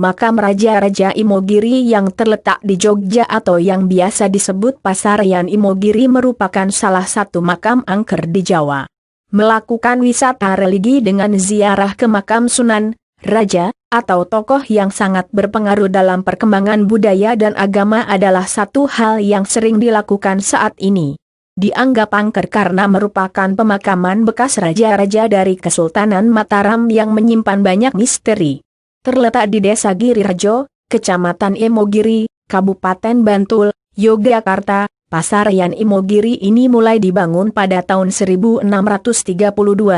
Makam Raja-Raja Imogiri yang terletak di Jogja atau yang biasa disebut Pasaryan Imogiri merupakan salah satu makam angker di Jawa. Melakukan wisata religi dengan ziarah ke makam Sunan, Raja, atau tokoh yang sangat berpengaruh dalam perkembangan budaya dan agama adalah satu hal yang sering dilakukan saat ini. Dianggap angker karena merupakan pemakaman bekas raja-raja dari Kesultanan Mataram yang menyimpan banyak misteri. Terletak di Desa Girirejo, Kecamatan Imogiri, Kabupaten Bantul, Yogyakarta. Pasaryan Imogiri ini mulai dibangun pada tahun 1632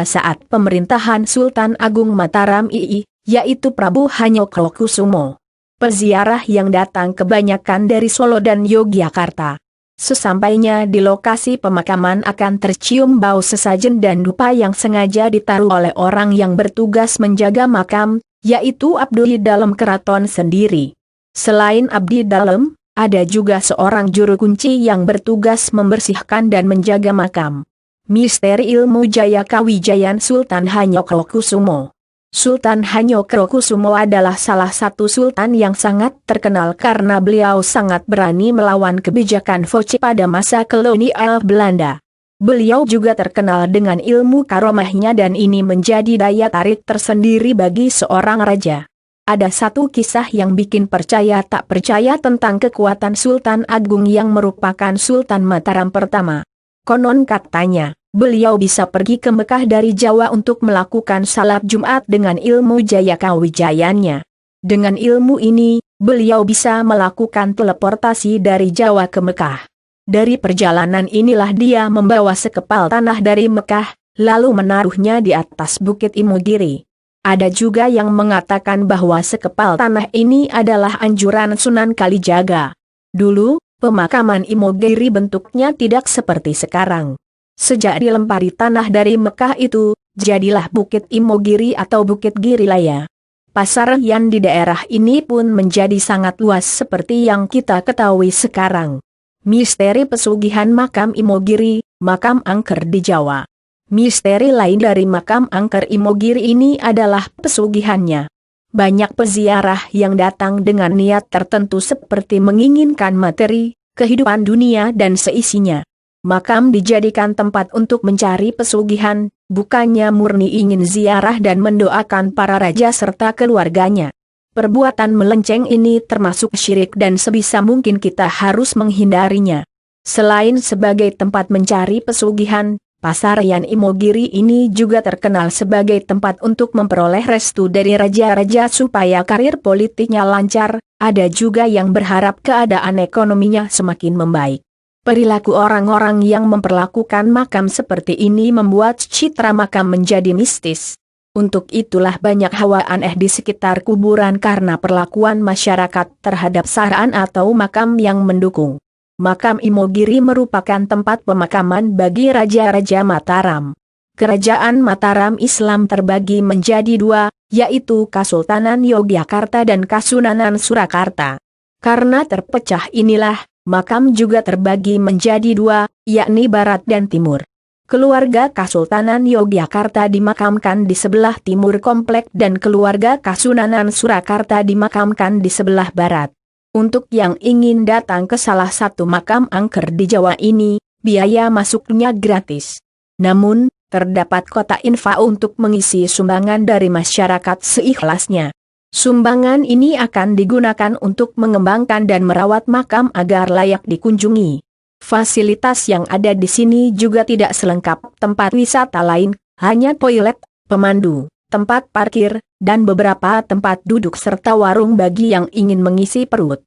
saat pemerintahan Sultan Agung Mataram II, yaitu Prabu Hanyokrokusumo. Peziarah yang datang kebanyakan dari Solo dan Yogyakarta. Sesampainya di lokasi pemakaman akan tercium bau sesajen dan dupa yang sengaja ditaruh oleh orang yang bertugas menjaga makam, yaitu abdi dalam keraton sendiri. Selain abdi dalam, ada juga seorang juru kunci yang bertugas membersihkan dan menjaga makam. Misteri ilmu Jaya Kawijayan Sultan Hanyokrokusumo. Sultan Hanyokrokusumo adalah salah satu sultan yang sangat terkenal karena beliau sangat berani melawan kebijakan Foce pada masa kolonial Belanda. Beliau juga terkenal dengan ilmu karomahnya dan ini menjadi daya tarik tersendiri bagi seorang raja. Ada satu kisah yang bikin percaya tak percaya tentang kekuatan Sultan Agung yang merupakan Sultan Mataram pertama. Konon katanya, beliau bisa pergi ke Mekah dari Jawa untuk melakukan salat Jumat dengan ilmu Jaya Kawijayannya. Dengan ilmu ini, beliau bisa melakukan teleportasi dari Jawa ke Mekah. Dari perjalanan inilah dia membawa sekepal tanah dari Mekah, lalu menaruhnya di atas Bukit Imogiri. Ada juga yang mengatakan bahwa sekepal tanah ini adalah anjuran Sunan Kalijaga. Dulu, pemakaman Imogiri bentuknya tidak seperti sekarang. Sejak dilempari tanah dari Mekah itu, jadilah Bukit Imogiri atau Bukit Girilaya. Pasaryan di daerah ini pun menjadi sangat luas seperti yang kita ketahui sekarang. Misteri pesugihan makam Imogiri, makam angker di Jawa. Misteri lain dari makam angker Imogiri ini adalah pesugihannya. Banyak peziarah yang datang dengan niat tertentu seperti menginginkan materi, kehidupan dunia dan seisinya. Makam dijadikan tempat untuk mencari pesugihan, bukannya murni ingin ziarah dan mendoakan para raja serta keluarganya. Perbuatan melenceng ini termasuk syirik dan sebisa mungkin kita harus menghindarinya. Selain sebagai tempat mencari pesugihan, Pasaryan Imogiri ini juga terkenal sebagai tempat untuk memperoleh restu dari raja-raja supaya karir politiknya lancar, ada juga yang berharap keadaan ekonominya semakin membaik. Perilaku orang-orang yang memperlakukan makam seperti ini membuat citra makam menjadi mistis. Untuk itulah banyak hawa aneh di sekitar kuburan karena perlakuan masyarakat terhadap saran atau makam yang mendukung. Makam Imogiri merupakan tempat pemakaman bagi Raja-Raja Mataram. Kerajaan Mataram Islam terbagi menjadi dua, yaitu Kasultanan Yogyakarta dan Kasunanan Surakarta. Karena terpecah inilah, makam juga terbagi menjadi dua, yakni Barat dan Timur. Keluarga Kasultanan Yogyakarta dimakamkan di sebelah timur komplek dan keluarga Kasunanan Surakarta dimakamkan di sebelah barat. Untuk yang ingin datang ke salah satu makam angker di Jawa ini, biaya masuknya gratis. Namun, terdapat kotak infak untuk mengisi sumbangan dari masyarakat seikhlasnya. Sumbangan ini akan digunakan untuk mengembangkan dan merawat makam agar layak dikunjungi. Fasilitas yang ada di sini juga tidak selengkap tempat wisata lain, hanya toilet, pemandu, tempat parkir, dan beberapa tempat duduk serta warung bagi yang ingin mengisi perut.